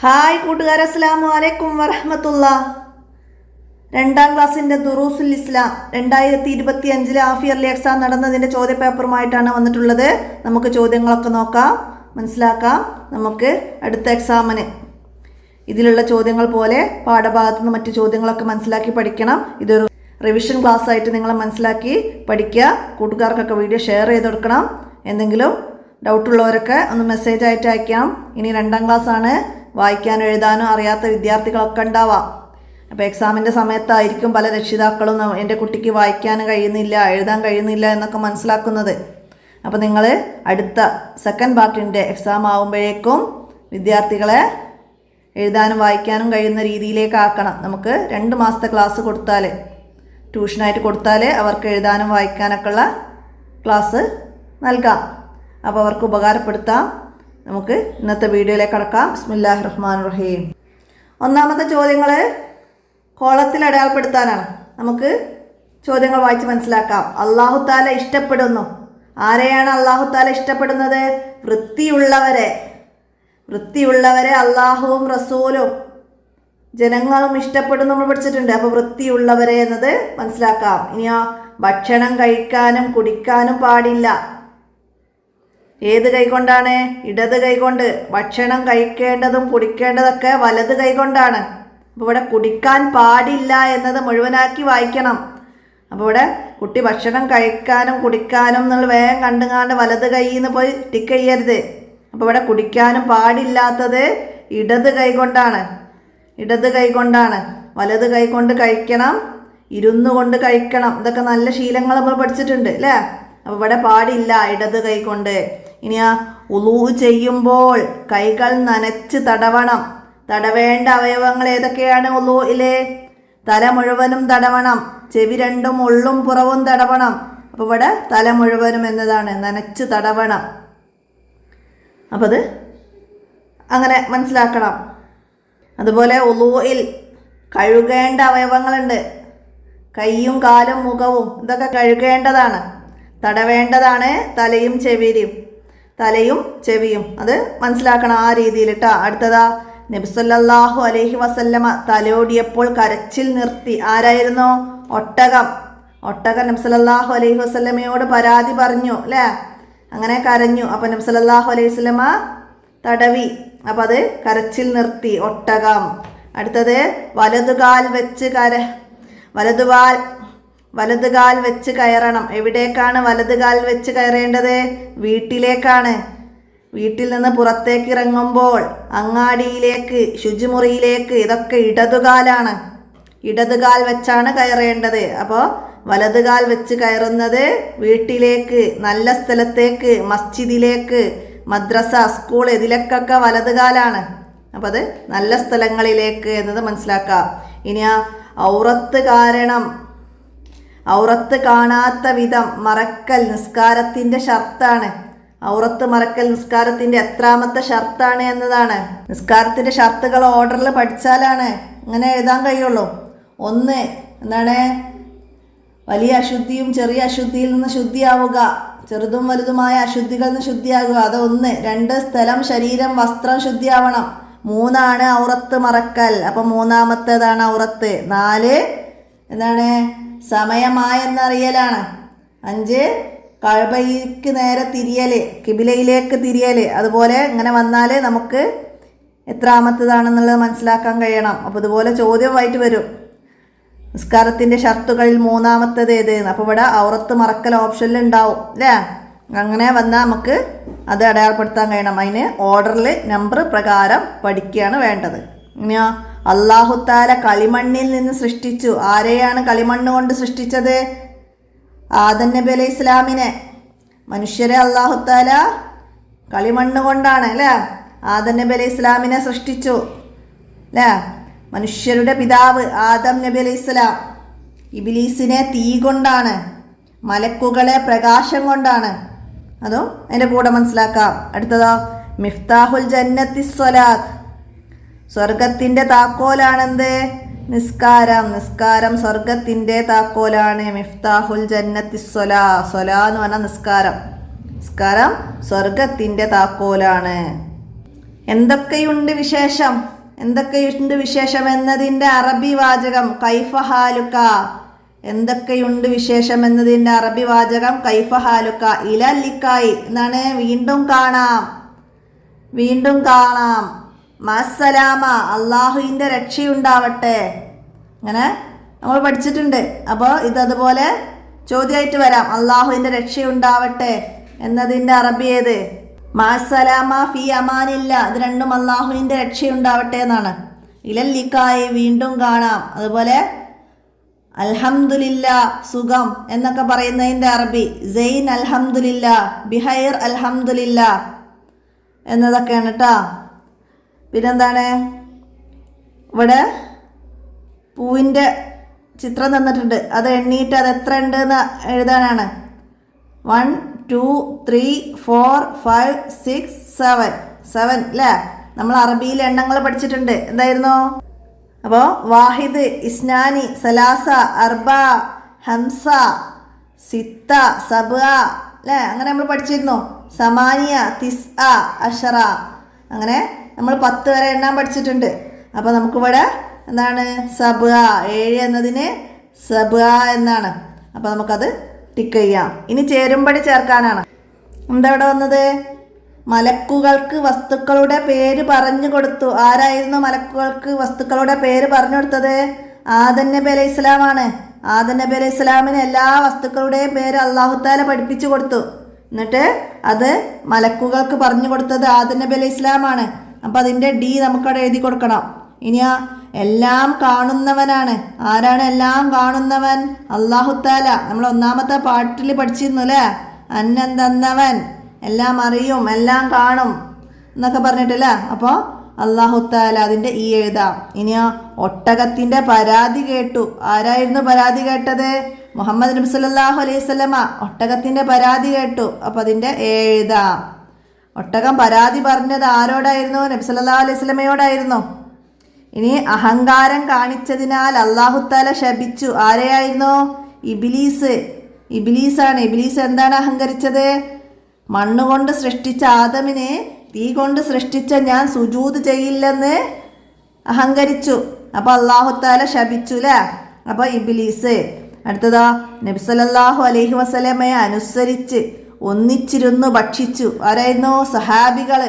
Hi കൂട്ടുകാരെ, അസ്സലാമു അലൈക്കും വറഹ്മത്തുള്ള. രണ്ടാം ക്ലാസ്സിൻ്റെ ദുറൂസുൽ ഇസ്ലാം 2025 ഹാഫ് ഇയർലി എക്സാം നടന്നതിൻ്റെ ചോദ്യപേപ്പറുമായിട്ടാണ് വന്നിട്ടുള്ളത്. നമുക്ക് ചോദ്യങ്ങളൊക്കെ നോക്കാം, മനസ്സിലാക്കാം. നമുക്ക് അടുത്ത എക്സാമിന് ഇതിലുള്ള ചോദ്യങ്ങൾ പോലെ പാഠഭാഗത്തു നിന്ന് മറ്റു ചോദ്യങ്ങളൊക്കെ മനസ്സിലാക്കി പഠിക്കണം. ഇതൊരു റിവിഷൻ ക്ലാസ് ആയിട്ട് നിങ്ങൾ മനസ്സിലാക്കി പഠിക്കുക. കൂട്ടുകാർക്കൊക്കെ വീഡിയോ ഷെയർ ചെയ്ത് കൊടുക്കണം. എന്തെങ്കിലും ഡൗട്ടുള്ളവരൊക്കെ ഒന്ന് മെസ്സേജ് ആയിട്ട് അയക്കാം. ഇനി 2ാം ക്ലാസ്സാണ്. വായിക്കാനും എഴുതാനും അറിയാത്ത വിദ്യാർത്ഥികളൊക്കെ ഉണ്ടാവാം. അപ്പോൾ എക്സാമിൻ്റെ സമയത്തായിരിക്കും പല രക്ഷിതാക്കളും എൻ്റെ കുട്ടിക്ക് വായിക്കാൻ കഴിയുന്നില്ല, എഴുതാൻ കഴിയുന്നില്ല എന്നൊക്കെ മനസ്സിലാക്കുന്നത്. അപ്പോൾ നിങ്ങൾ അടുത്ത സെക്കൻഡ് പാർട്ടിൻ്റെ എക്സാം ആകുമ്പോഴേക്കും വിദ്യാർത്ഥികളെ എഴുതാനും വായിക്കാനും കഴിയുന്ന രീതിയിലേക്ക് ആക്കണം. നമുക്ക് 2 മാസത്തെ ക്ലാസ് കൊടുത്താൽ, ട്യൂഷനായിട്ട് കൊടുത്താൽ അവർക്ക് എഴുതാനും വായിക്കാനൊക്കെ ഉള്ള ക്ലാസ് നൽകാം. അപ്പോൾ അവർക്ക് ഉപകാരപ്പെടുത്താം. നമുക്ക് ഇന്നത്തെ വീഡിയോയിലേക്ക് കടക്കാം. ബിസ്മില്ലാഹിർ റഹ്മാനിർ റഹീം. ഒന്നാമത്തെ ചോദ്യങ്ങൾ കോളത്തിൽ അടയാളപ്പെടുത്താനാണ്. നമുക്ക് ചോദ്യങ്ങൾ വായിച്ച് മനസ്സിലാക്കാം. അല്ലാഹു തആല ഇഷ്ടപ്പെടുന്നു. ആരെയാണ് അല്ലാഹു തആല ഇഷ്ടപ്പെടുന്നത്? വൃത്തിയുള്ളവരെ അല്ലാഹുവും റസൂലും ജനങ്ങളും ഇഷ്ടപ്പെടുന്നു നമ്മൾ പഠിച്ചിട്ടുണ്ട്. അപ്പോൾ വൃത്തിയുള്ളവരെ എന്നത് മനസ്സിലാക്കാം. ഇനിയോ ഭക്ഷണം കഴിക്കാനും കുടിക്കാനും പാടില്ല. ഏത് കൈകൊണ്ടാണ്? ഇടത് കൈകൊണ്ട്. ഭക്ഷണം കഴിക്കേണ്ടതും കുടിക്കേണ്ടതൊക്കെ വലത് കൈകൊണ്ടാണ്. അപ്പോൾ ഇവിടെ കുടിക്കാൻ പാടില്ല എന്നത് മുഴുവനാക്കി വായിക്കണം. അപ്പോൾ ഇവിടെ കുട്ടി ഭക്ഷണം കഴിക്കാനും കുടിക്കാനും എന്നുള്ള വേഗം കണ്ടുകാണ്ട് വലത് കൈയിൽ നിന്ന് പോയി ടിക്ക് ചെയ്യരുത്. അപ്പോൾ ഇവിടെ കുടിക്കാനും പാടില്ലാത്തത് ഇടത് കൈകൊണ്ടാണ്. വലത് കൈകൊണ്ട് കഴിക്കണം, ഇരുന്നു കൊണ്ട് കഴിക്കണം. ഇതൊക്കെ നല്ല ശീലങ്ങൾ നമ്മൾ പഠിച്ചിട്ടുണ്ട് അല്ലേ? അപ്പോൾ ഇവിടെ പാടില്ല, ഇടത് കൈകൊണ്ട്. ഇനിയാ ഉളൂ ചെയ്യുമ്പോൾ കൈകൾ നനച്ച് തടവണം. തടവേണ്ട അവയവങ്ങൾ ഏതൊക്കെയാണ് ഉളൂയിലെ? തല മുഴുവനും തടവണം, ചെവി 2ഉം ഉള്ളും പുറവും തടവണം. അപ്പോൾ ഇവിടെ തല മുഴുവനും എന്നതാണ്, നനച്ച് തടവണം. അപ്പോൾ അത് അങ്ങനെ മനസ്സിലാക്കണം. അതുപോലെ ഉളൂയിൽ കഴുകേണ്ട അവയവങ്ങളുണ്ട്. കൈയും കാലും മുഖവും ഇതൊക്കെ കഴുകേണ്ടതാണ്. തടവേണ്ടതാണ് തലയും ചെവിയും. അത് മനസ്സിലാക്കണം ആ രീതിയിൽ കേട്ടോ. അടുത്തതാ, നബി സല്ലല്ലാഹു അലൈഹി വസല്ലമ തലോടിയപ്പോൾ കരച്ചിൽ നിർത്തി. ആരായിരുന്നു? ഒട്ടകം നബി സല്ലല്ലാഹു അലൈഹി വസല്ലമയോട് പരാതി പറഞ്ഞു അല്ലേ? അങ്ങനെ കരഞ്ഞു. അപ്പോൾ നബി സല്ലല്ലാഹു അലൈഹി വസല്ലമ തടവി. അപ്പോൾ അത് കരച്ചിൽ നിർത്തി, ഒട്ടകം. അടുത്തത് വലതുകാൽ വെച്ച് കയറണം. എവിടേക്കാണ് വലതുകാൽ വെച്ച് കയറേണ്ടത്? വീട്ടിലേക്കാണ്. വീട്ടിൽ നിന്ന് പുറത്തേക്ക് ഇറങ്ങുമ്പോൾ, അങ്ങാടിയിലേക്ക്, ശുചിമുറിയിലേക്ക്, ഇതൊക്കെ ഇടതുകാലാണ്. ഇടതുകാൽ വെച്ചാണ് കയറേണ്ടത്. അപ്പോൾ വലതുകാൽ വെച്ച് കയറുന്നത് വീട്ടിലേക്ക്, നല്ല സ്ഥലത്തേക്ക്, മസ്ജിദിലേക്ക്, മദ്രസ, സ്കൂൾ, ഇതിലേക്കൊക്കെ വലതുകാലാണ്. അപ്പോൾ അത് നല്ല സ്ഥലങ്ങളിലേക്ക് എന്നത് മനസ്സിലാക്കാം. ഇനി ഔറത്ത് കാണാത്ത വിധം മറക്കൽ നിസ്കാരത്തിൻ്റെ ഷർത്താണ്. ഔറത്ത് മറക്കൽ നിസ്കാരത്തിൻ്റെ എത്രാമത്തെ ഷർത്താണ് എന്നതാണ്. നിസ്കാരത്തിൻ്റെ ഷർത്തുകൾ ഓർഡറിൽ പഠിച്ചാലാണ് ഇങ്ങനെ എഴുതാൻ കഴിയുള്ളൂ. 1 എന്താണ്? വലിയ അശുദ്ധിയും ചെറിയ അശുദ്ധിയിൽ നിന്ന് ശുദ്ധിയാവുക. ചെറുതും വലുതുമായ അശുദ്ധികളിൽ നിന്ന് ശുദ്ധിയാകുക. അത് 1. 2 സ്ഥലം, ശരീരം, വസ്ത്രം ശുദ്ധിയാവണം. 3 ഔറത്ത് മറക്കൽ. അപ്പം 3ാമത്തേതാണ് ഔറത്ത്. 4 എന്താണ്? സമയമായെന്നറിയലാണ്. 5 കഅബയ്ക്ക് നേരെ തിരിയൽ, കിബിലയിലേക്ക് തിരിയൽ. അതുപോലെ ഇങ്ങനെ വന്നാൽ നമുക്ക് എത്രാമത്തേതാണെന്നുള്ളത് മനസ്സിലാക്കാൻ കഴിയണം. അപ്പോൾ ഇതുപോലെ ചോദ്യമായിട്ട് വരും. നിസ്കാരത്തിൻ്റെ ഷർത്തുകളിൽ 3ാമത്തേത് ഏത്? അപ്പോൾ ഇവിടെ ഔറത്ത് മറക്കൽ ഓപ്ഷനിൽ ഉണ്ടാവും അല്ലേ? അങ്ങനെ വന്നാൽ നമുക്ക് അത് അടയാളപ്പെടുത്താൻ കഴിയണം. അതിന് ഓർഡറിൽ നമ്പർ പ്രകാരം പഠിക്കുകയാണ് വേണ്ടത്. ഇനിയോ അല്ലാഹു തആല കളിമണ്ണിൽ നിന്ന് സൃഷ്ടിച്ചു. ആരെയാണ് കളിമണ്ണ് കൊണ്ട് സൃഷ്ടിച്ചത്? ആദം നബി അലൈഹി ഇസ്ലാമിനെ. മനുഷ്യരെ അല്ലാഹു തആല കളിമണ്ണ് കൊണ്ടാണ് അല്ലേ ആദം നബി അലൈഹി ഇസ്ലാമിനെ സൃഷ്ടിച്ചു അല്ലേ? മനുഷ്യരുടെ പിതാവ് ആദം നബി അലൈഹി ഇസ്ലാം. ഇബ്ലീസിനെ തീ കൊണ്ടാണ്, മലക്കുകളെ പ്രകാശം കൊണ്ടാണ്. അതും അതിൻ്റെ കൂടെ മനസ്സിലാക്കാം. അടുത്തതോ, മിഫ്താഹുൽ ജന്നത്തി സ്വലാത്ത്. സ്വർഗത്തിൻ്റെ താക്കോലാണെന്ത്? നിസ്കാരം സ്വർഗത്തിൻ്റെ താക്കോലാണ്. മിഫ്താഹുൽ ജന്നത്തി സ്വലാ എന്ന് പറഞ്ഞാൽ നിസ്കാരം സ്വർഗത്തിൻ്റെ താക്കോലാണ്. എന്തൊക്കെയുണ്ട് വിശേഷം, എന്തൊക്കെയുണ്ട് വിശേഷം എന്നതിൻ്റെ അറബി വാചകം കൈഫ ഹാലുക. എന്തൊക്കെയുണ്ട് വിശേഷം എന്നതിൻ്റെ അറബി വാചകം കൈഫ ഹാലുക. ഇല ലിക്കായി എന്നാണ് വീണ്ടും കാണാം, വീണ്ടും കാണാം. മസ്സലാമ അള്ളാഹുവിൻ്റെ രക്ഷയുണ്ടാവട്ടെ. അങ്ങനെ നമ്മൾ പഠിച്ചിട്ടുണ്ട്. അപ്പോൾ ഇതതുപോലെ ചോദ്യമായിട്ട് വരാം. അള്ളാഹുവിൻ്റെ രക്ഷയുണ്ടാവട്ടെ എന്നതിൻ്റെ അറബി ഏത്? മഅസ്സലാമ ഫി അമാനില്ല. ഇത് രണ്ടും അള്ളാഹുവിൻ്റെ രക്ഷയുണ്ടാവട്ടെ എന്നാണ്. ഇലല്ലിക്കായി വീണ്ടും കാണാം. അതുപോലെ അൽഹംദുലില്ല സുഖം എന്നൊക്കെ പറയുന്നതിൻ്റെ അറബി സൈൻ അൽഹംദുലില്ല, ബിഹൈർ അൽഹംദുലില്ല എന്നതൊക്കെയാണ് കേട്ടോ. പിന്നെന്താണ്, ഇവിടെ പൂവിൻ്റെ ചിത്രം തന്നിട്ടുണ്ട്. അത് എണ്ണീട്ട് അത് എത്ര ഉണ്ട് എന്ന് എഴുതാനാണ്. 1 2 3 4 5 6 7 അല്ലേ? നമ്മൾ അറബിയിൽ എണ്ണങ്ങൾ പഠിച്ചിട്ടുണ്ട്. എന്തായിരുന്നു? അപ്പോൾ വാഹിദ്, ഇസ്നാനി, സലാസ, അർബ, ഹംസ, സിത്ത, സബ അല്ലേ? അങ്ങനെ നമ്മൾ പഠിച്ചിരുന്നു. സമാനിയ, തിസ്, അഷറ. അങ്ങനെ നമ്മൾ 10 വരെ എണ്ണാൻ പഠിച്ചിട്ടുണ്ട്. അപ്പോൾ നമുക്കിവിടെ എന്താണ്? സബ 7 എന്നതിന് സബ എന്നാണ്. അപ്പോൾ നമുക്കത് ടിക്ക് ചെയ്യാം. ഇനി ചേരുംപടി ചേർക്കാനാണ്. എന്താ ഇവിടെ വന്നത്? മലക്കുകൾക്ക് വസ്തുക്കളുടെ പേര് പറഞ്ഞു കൊടുത്തു. ആരായിരുന്നു മലക്കുകൾക്ക് വസ്തുക്കളുടെ പേര് പറഞ്ഞു കൊടുത്തത്? ആദം നബി അലൈഹി ഇസ്ലാമാണ്. ആദം നബി അലൈഹി ഇസ്ലാമിന് എല്ലാ വസ്തുക്കളുടെയും പേര് അല്ലാഹു തആല പഠിപ്പിച്ചു കൊടുത്തു. എന്നിട്ട് അത് മലക്കുകൾക്ക് പറഞ്ഞു കൊടുത്തത് ആദം നബി അലൈഹി ഇസ്ലാമാണ്. അപ്പം അതിൻ്റെ ഡി നമുക്കവിടെ എഴുതി കൊടുക്കണം. ഇനിയാ എല്ലാം കാണുന്നവനാണ്. ആരാണ് എല്ലാം കാണുന്നവൻ? അല്ലാഹു തആല. നമ്മൾ ഒന്നാമത്തെ പാട്ടിൽ പഠിച്ചിരുന്നു അല്ലേ? അന്നം തന്നവൻ, എല്ലാം അറിയും, എല്ലാം കാണും എന്നൊക്കെ പറഞ്ഞിട്ടില്ല. അപ്പോൾ അല്ലാഹു തആല അതിൻ്റെ ഈ എഴുതാം. ഇനിയാ ഒട്ടകത്തിൻ്റെ പരാതി കേട്ടു. ആരായിരുന്നു പരാതി കേട്ടത്? മുഹമ്മദ് നബി സല്ലല്ലാഹു അലൈഹി വസല്ലമ ഒട്ടകത്തിൻ്റെ പരാതി കേട്ടു. അപ്പോൾ അതിൻ്റെ എഴുതാം. ഒട്ടകം പരാതി പറഞ്ഞത് ആരോടായിരുന്നു? നബി സല്ലല്ലാഹു അലൈഹി വസല്ലമയോടായിരുന്നു. ഇനി അഹങ്കാരം കാണിച്ചതിനാൽ അല്ലാഹു തആല ശപിച്ചു. ആരെയായിരുന്നു? ഇബ്ലീസ്. ഇബ്ലീസാണ്. ഇബ്ലീസ് എന്താണ് അഹങ്കരിച്ചത്? മണ്ണുകൊണ്ട് സൃഷ്ടിച്ച ആദമിനെ തീ കൊണ്ട് സൃഷ്ടിച്ച ഞാൻ സുജൂദ് ചെയ്യില്ലെന്ന് അഹങ്കരിച്ചു. അപ്പോൾ അല്ലാഹു തആല ശപിച്ചു അല്ലേ? അപ്പോൾ ഇബ്ലീസ്. അടുത്തതാ നബി സല്ലല്ലാഹു അലൈഹി വസല്ലമയെ അനുസരിച്ച് ഒന്നിച്ചിരുന്നു ഭക്ഷിച്ചു. ആരായിരുന്നു? സഹാബികൾ.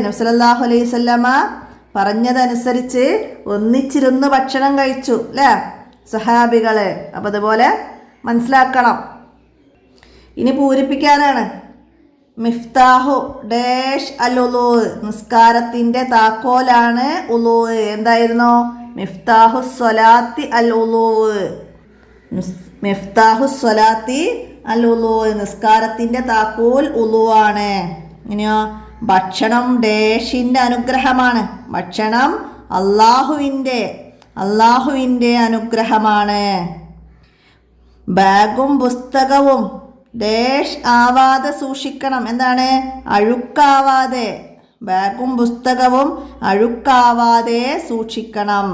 നബി സല്ലല്ലാഹു അലൈഹി വസല്ലമ പറഞ്ഞതനുസരിച്ച് ഒന്നിച്ചിരുന്ന് ഭക്ഷണം കഴിച്ചു അല്ലേ സഹാബികൾ. അപ്പം അതുപോലെ മനസ്സിലാക്കണം. ഇനി പൂരിപ്പിക്കാനാണ്. മിഫ്താഹു ഡാഷ് അൽ ഉളൂ. നിസ്കാരത്തിൻ്റെ താക്കോലാണ് ഉളൂ. എന്തായിരുന്നു? മിഫ്താഹു സ്വലാത്തി അൽ ഉളൂ. മിഫ്താഹു സ്വലാത്തി അൽ ഉളൂ. നിസ്കാരത്തിൻ്റെ താക്കോൽ ഉളൂ ആണ്. ഇനിയോ ഭക്ഷണം ഡാഷിൻ്റെ അനുഗ്രഹമാണ്. ഭക്ഷണം അള്ളാഹുവിൻ്റെ അനുഗ്രഹമാണ്. ബാഗും പുസ്തകവും ഡാഷ് ആവാതെ സൂക്ഷിക്കണം. എന്താണ്? അഴുക്കാവാതെ. ബാഗും പുസ്തകവും അഴുക്കാവാതെ സൂക്ഷിക്കണം.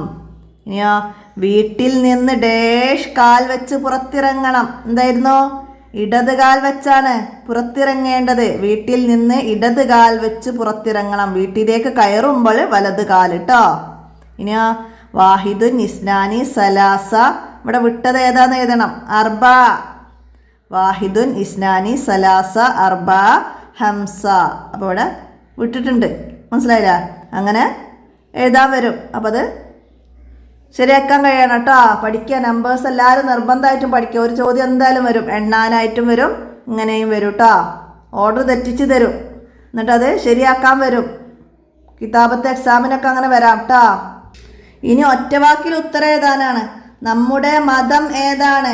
ഇനിയോ വീട്ടിൽ നിന്ന് ഡാഷ് കാൽ വെച്ച് പുറത്തിറങ്ങണം. എന്തായിരുന്നു? ഇടത് കാൽ വെച്ചാണ് പുറത്തിറങ്ങേണ്ടത്. വീട്ടിൽ നിന്ന് ഇടത് കാൽ വെച്ച് പുറത്തിറങ്ങണം. വീട്ടിലേക്ക് കയറുമ്പോൾ വലത് കാൽ കേട്ടോ. ഇനിയോ വാഹിദുൻ, ഇസ്നാനി, സലാസ. ഇവിടെ വിട്ടത് ഏതാന്ന് എഴുതണം. അർബ. വാഹിദുൻ, ഇസ്നാനി, സലാസ, അർബ, ഹംസ. അപ്പോൾ ഇവിടെ വിട്ടിട്ടുണ്ട്. മനസ്സിലായില്ല? അങ്ങനെ എഴുതാൻ വരും. അപ്പോൾ അത് ശരിയാക്കാൻ കഴിയണം കേട്ടോ. പഠിക്കുക. നമ്പേഴ്സ് എല്ലാവരും നിർബന്ധമായിട്ടും പഠിക്കുക. ഒരു ചോദ്യം എന്തായാലും വരും. എണ്ണാനായിട്ടും വരും, ഇങ്ങനെയും വരും കേട്ടോ. ഓർഡർ തെറ്റിച്ച് തരും. എന്നിട്ടത് ശരിയാക്കാൻ വരും. കിതാബത്തെ എക്സാമിനൊക്കെ അങ്ങനെ വരാം കേട്ടോ. ഇനി ഒറ്റവാക്കിൽ ഉത്തരം എഴുതാനാണ്. നമ്മുടെ മതം ഏതാണ്?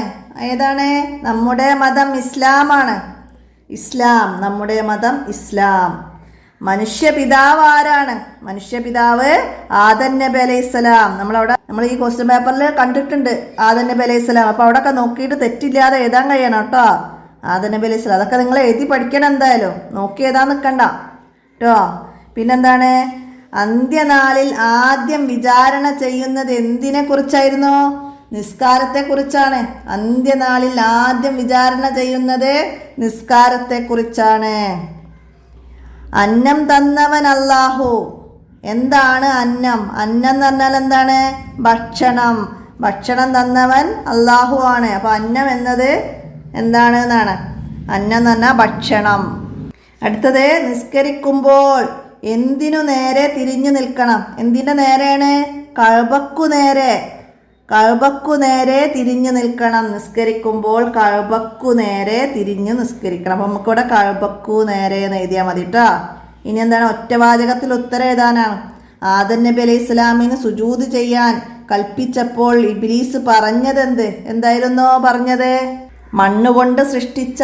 നമ്മുടെ മതം ഇസ്ലാമാണ്. നമ്മുടെ മതം ഇസ്ലാം. മനുഷ്യപിതാവ് ആരാണ്? മനുഷ്യപിതാവ് ആദം നബി അലൈഹിസ്സലാം. നമ്മൾ ഈ ക്വസ്റ്റ്യൻ പേപ്പറിൽ കണ്ടിട്ടുണ്ട് ആദം നബി അലൈഹിസ്സലാം. അപ്പോൾ അവിടെയൊക്കെ നോക്കിയിട്ട് തെറ്റില്ലാതെ എഴുതാൻ കഴിയണം കേട്ടോ. ആദം നബി അലൈഹിസ്സലാം അതൊക്കെ നിങ്ങൾ എഴുതി പഠിക്കണം. എന്തായാലും നോക്കി എഴുതാൻ നിൽക്കണ്ട കേട്ടോ. പിന്നെന്താണ്? അന്ത്യനാളിൽ ആദ്യം വിചാരണ ചെയ്യുന്നത് എന്തിനെ കുറിച്ചായിരുന്നു? നിസ്കാരത്തെക്കുറിച്ചാണ്. അന്ത്യനാളിൽ ആദ്യം വിചാരണ ചെയ്യുന്നത് നിസ്കാരത്തെക്കുറിച്ചാണ്. അന്നം തന്നവൻ അല്ലാഹു. എന്താണ് അന്നം? അന്നം എന്ന് പറഞ്ഞാൽ എന്താണ്? ഭക്ഷണം. ഭക്ഷണം തന്നവൻ അല്ലാഹു ആണ്. അപ്പോൾ അന്നം എന്നത് എന്താണ് എന്നാണ്? അന്നം എന്ന് പറഞ്ഞാൽ ഭക്ഷണം. അടുത്തത്, നിസ്കരിക്കുമ്പോൾ എന്തിനു നേരെ തിരിഞ്ഞു നിൽക്കണം? എന്തിൻ്റെ നേരെയാണ്? കഅബക്കു നേരെ. കഅബക്കു നേരെ തിരിഞ്ഞു നിൽക്കണം. നിസ്കരിക്കുമ്പോൾ കഅബക്കു നേരെ തിരിഞ്ഞു നിസ്കരിക്കണം. അപ്പം നമുക്കിവിടെ കഅബക്കു നേരെ എന്ന് എഴുതിയാൽ മതി കേട്ടോ. ഇനി എന്താണ്? ഒറ്റവാചകത്തിൽ ഉത്തരം എഴുതാനാണ്. ആദം നബി അലൈഹി ഇസ്ലാമിന് സുജൂദ് ചെയ്യാൻ കൽപ്പിച്ചപ്പോൾ ഇബ്ലീസ് പറഞ്ഞതെന്ത്? എന്തായിരുന്നു പറഞ്ഞത്? മണ്ണുകൊണ്ട് സൃഷ്ടിച്ച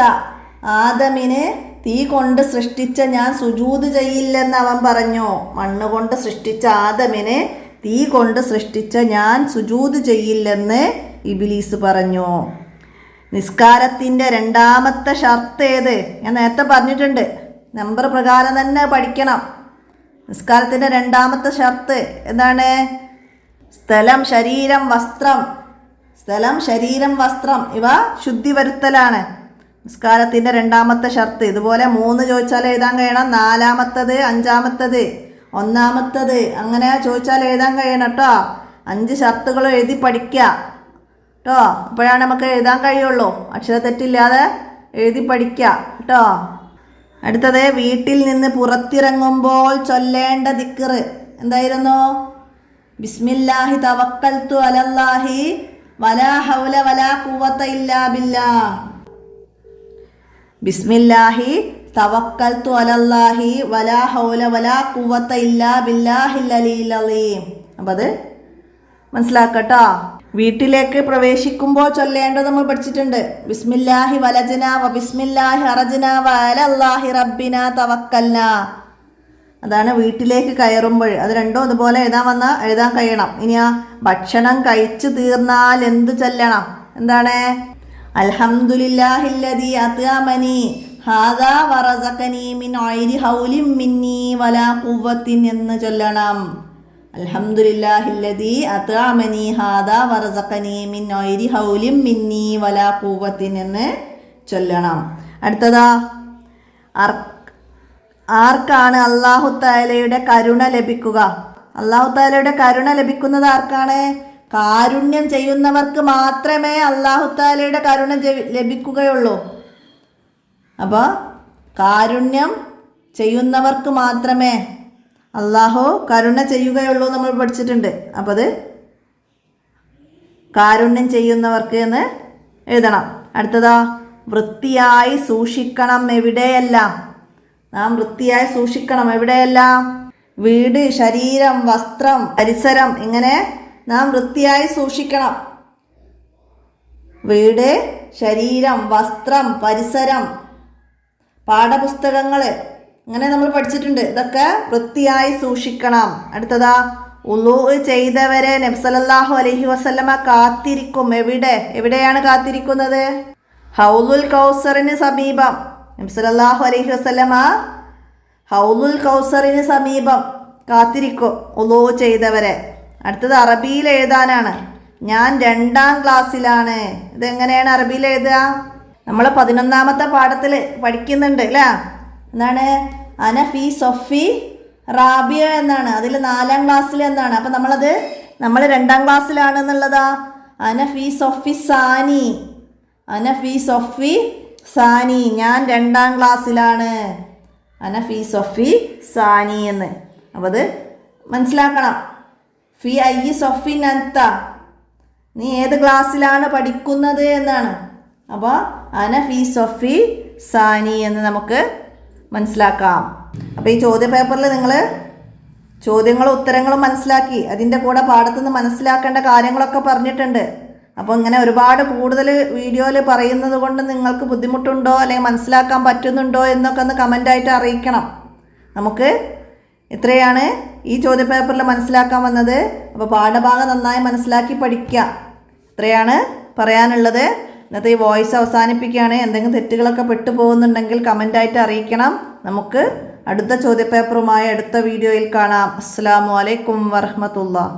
ആദമിന് തീ കൊണ്ട് സൃഷ്ടിച്ച ഞാൻ സുജൂദ് ചെയ്യില്ലെന്ന് അവൻ പറഞ്ഞു. മണ്ണുകൊണ്ട് സൃഷ്ടിച്ച ആദമിന് തീ കൊണ്ട് സൃഷ്ടിച്ച ഞാൻ സുജൂദ് ചെയ്യില്ലെന്ന് ഇബ്ലീസ് പറഞ്ഞു. നിസ്കാരത്തിൻ്റെ രണ്ടാമത്തെ ഷർത്ത് ഏത്? ഞാൻ നേരത്തെ പറഞ്ഞിട്ടുണ്ട്. നമ്പർ പ്രകാരം തന്നെ പഠിക്കണം. നിസ്കാരത്തിൻ്റെ രണ്ടാമത്തെ ഷർത്ത് എന്താണ്? സ്ഥലം, ശരീരം, വസ്ത്രം. സ്ഥലം, ശരീരം, വസ്ത്രം ഇവ ശുദ്ധി വരുത്തലാണ് നിസ്കാരത്തിൻ്റെ രണ്ടാമത്തെ ഷർത്ത്. ഇതുപോലെ 3 ചോദിച്ചാൽ എഴുതാൻ കഴിയണം. 4-മത്തത്, 5-മത്തത്, 1-മത്തത് അങ്ങനെ ചോദിച്ചാൽ എഴുതാൻ കഴിയണം കേട്ടോ. 5 ഷർത്തുകൾ എഴുതി പഠിക്കുക കേട്ടോ. അപ്പോഴാണ് നമുക്ക് എഴുതാൻ കഴിയുള്ളൂ. അക്ഷരത്തെറ്റില്ലാതെ എഴുതി പഠിക്കുക കേട്ടോ. അടുത്തത്, വീട്ടിൽ നിന്ന് പുറത്തിറങ്ങുമ്പോൾ ചൊല്ലേണ്ട ദിക്ർ എന്തായിരുന്നു? ബിസ്മില്ലാഹി തവക്കൽതു അലല്ലാഹി വലാ ഹൗല വലാ ഖുവത ഇല്ലാ ബില്ലാഹ്. ബിസ്മില്ലാഹി തവക്കൽതു അലല്ലാഹി വലാ ഹൗല വലാ ഖുവത ഇല്ലാ ബില്ലാഹിൽ അലിയിൽ അലീം. അപ്പം അത് മനസ്സിലാക്കട്ടോ. വീട്ടിലേക്ക് പ്രവേശിക്കുമ്പോൾ ചൊല്ലേണ്ടത് നമ്മൾ പഠിച്ചിട്ടുണ്ട്. ബിസ്മില്ലാഹി വലജ്ന വ ബിസ്മില്ലാഹി അറജ്ന വ അലല്ലാഹി റബ്ബിന തവക്കൽന. അതാണ് വീട്ടിലേക്ക് കയറുമ്പോൾ. അത് രണ്ടും അതുപോലെ എഴുതാൻ കഴിയണം. ഇനിയാ ഭക്ഷണം കഴിച്ചു തീർന്നാൽ എന്ത് ചൊല്ലണം? എന്താണ്? അൽഹംദുലില്ലാഹില്ലദീ അത്അമനി ഹാദാ വറസഖനി മിൻ ഗൈരി ഹൗലിൻ മിന്നി വലാ ഖുവ്വത്തിൻ എന്ന് ചൊല്ലണം. അൽഹംദുലില്ലാഹില്ലദീ അത്അമനി ഹാദാ വറസഖനി മിൻ ഗൈരി ഹൗലിൻ മിന്നി വലാ ഖുവ്വത്തിൻ എന്ന് ചൊല്ലണം. അടുത്തതാ, ആർക്കാണ് അല്ലാഹു തആലയുടെ കരുണ ലഭിക്കുക? അല്ലാഹു തആലയുടെ കരുണ ലഭിക്കുന്നത് ആർക്കാണ്? കാരുണ്യം ചെയ്യുന്നവർക്ക് മാത്രമേ അല്ലാഹു തആലയുടെ കരുണ ലഭിക്കുകയുള്ളൂ. അപ്പോൾ കാരുണ്യം ചെയ്യുന്നവർക്ക് മാത്രമേ അല്ലാഹു കരുണ ചെയ്യുകയുള്ളൂ നമ്മൾ പഠിച്ചിട്ടുണ്ട്. അപ്പോൾ അത് കാരുണ്യം ചെയ്യുന്നവർക്ക് എന്ന് എഴുതണം. അടുത്തതാ, വൃത്തിയായി സൂക്ഷിക്കണം എവിടെയെല്ലാം. നാം വൃത്തിയായി സൂക്ഷിക്കണം എവിടെയെല്ലാം? വീട്, ശരീരം, വസ്ത്രം, പരിസരം ഇങ്ങനെ നാം വൃത്തിയായി സൂക്ഷിക്കണം. വീട്, ശരീരം, വസ്ത്രം, പരിസരം, പാഠപുസ്തകങ്ങൾ ഇങ്ങനെ നമ്മൾ പഠിച്ചിട്ടുണ്ട്. ഇതൊക്കെ വൃത്തിയായി സൂക്ഷിക്കണം. അടുത്തതാ, ഉളൂ ചെയ്തവരെ നബി സല്ലല്ലാഹു അലൈഹി വസല്ലമ കാത്തിരിക്കും. എവിടെയാണ് കാത്തിരിക്കുന്നത്? ഹൗലുൽ കൗസറിന് സമീപം. നബി സല്ലല്ലാഹു അലൈഹി വസല്ലമ ഹൗലുൽ കൗസറിന് സമീപം കാത്തിരിക്കും ഉളൂ ചെയ്തവരെ. അടുത്തത് അറബിയിൽ എഴുതാനാണ്. ഞാൻ 2ാം ക്ലാസ്സിലാണ്. ഇതെങ്ങനെയാണ് അറബിയിൽ എഴുതുക? നമ്മൾ 11-മത്തെ പാഠത്തിൽ പഠിക്കുന്നുണ്ട് അല്ലേ? എന്താണ്? അന ഫി സൊഫി റാബിയ എന്നാണ്. അതിൽ 4ാം ക്ലാസ്സിൽ എന്നാണ്. അപ്പം നമ്മൾ 2ാം ക്ലാസ്സിലാണെന്നുള്ളതാ. അന ഫി സൊഫി സാനി. അന ഫി സൊഫി സാനി. ഞാൻ 2ാം ക്ലാസ്സിലാണ്. അന ഫി സൊഫി സാനി എന്ന്. അപ്പോൾ അത് മനസ്സിലാക്കണം. ഫി ഐ സൊഫിൻ അൻത. നീ ഏത് ക്ലാസ്സിലാണ് പഠിക്കുന്നത് എന്നാണ്. അപ്പോൾ അന ഫി സൊഫി സാനി എന്ന് നമുക്ക് മനസ്സിലാക്കാം. അപ്പോൾ ഈ ചോദ്യ പേപ്പറിൽ നിങ്ങൾ ചോദ്യങ്ങളും ഉത്തരങ്ങളും മനസ്സിലാക്കി അതിൻ്റെ കൂടെ പാഠത്തുനിന്ന് മനസ്സിലാക്കേണ്ട കാര്യങ്ങളൊക്കെ പറഞ്ഞിട്ടുണ്ട്. അപ്പോൾ ഇങ്ങനെ ഒരുപാട് കൂടുതൽ വീഡിയോയിൽ പറയുന്നത് കൊണ്ട് നിങ്ങൾക്ക് ബുദ്ധിമുട്ടുണ്ടോ അല്ലെങ്കിൽ മനസ്സിലാക്കാൻ പറ്റുന്നുണ്ടോ എന്നൊക്കെ ഒന്ന് കമൻ്റായിട്ട് അറിയിക്കണം. നമുക്ക് ഇത്രയാണ് ഈ ചോദ്യപേപ്പറിൽ മനസ്സിലാക്കാൻ വന്നത്. അപ്പോൾ പാഠഭാഗം നന്നായി മനസ്സിലാക്കി പഠിക്കുക. ഇത്രയാണ് പറയാനുള്ളത്. ഇന്നത്തെ ഈ വോയിസ് അവസാനിപ്പിക്കുകയാണ്. എന്തെങ്കിലും തെറ്റുകളൊക്കെ പെട്ടു പോകുന്നുണ്ടെങ്കിൽ കമൻ്റായിട്ട് അറിയിക്കണം. നമുക്ക് അടുത്ത ചോദ്യപേപ്പറുമായി അടുത്ത വീഡിയോയിൽ കാണാം. അസ്സലാമു അലൈക്കും വറഹ്മത്തുള്ളാഹി.